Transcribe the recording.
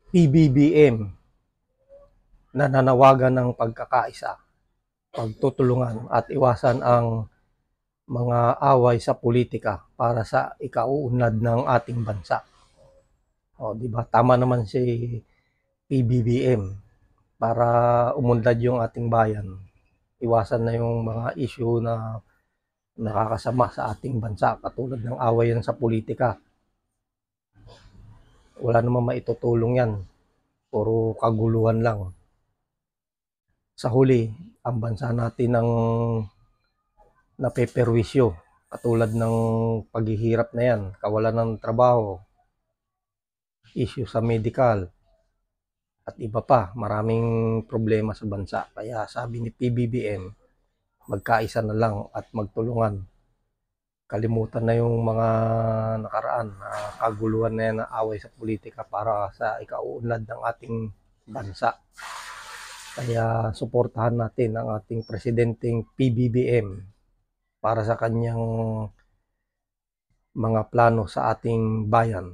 PBBM nananawagan ng pagkakaisa, pagtutulungan at iwasan ang mga away sa politika para sa ikauunlad ng ating bansa. O, di ba? Tama naman si PBBM para umunlad yung ating bayan. Iwasan na yung mga issue na nakakasama sa ating bansa katulad ng awayan sa politika. Wala namang maitutulong yan. Puro kaguluhan lang. Sa huli, ang bansa natin ang napeperwisyo. Katulad ng paghihirap na yan, kawalan ng trabaho, issue sa medical, at iba pa, maraming problema sa bansa. Kaya sabi ni PBBM, magkaisa na lang at magtulungan. Kalimutan na yung mga nakaraan na kaguluhan na yan na away sa politika para sa ikauunlad ng ating bansa. Kaya suportahan natin ang ating presidenteng PBBM para sa kanyang mga plano sa ating bayan.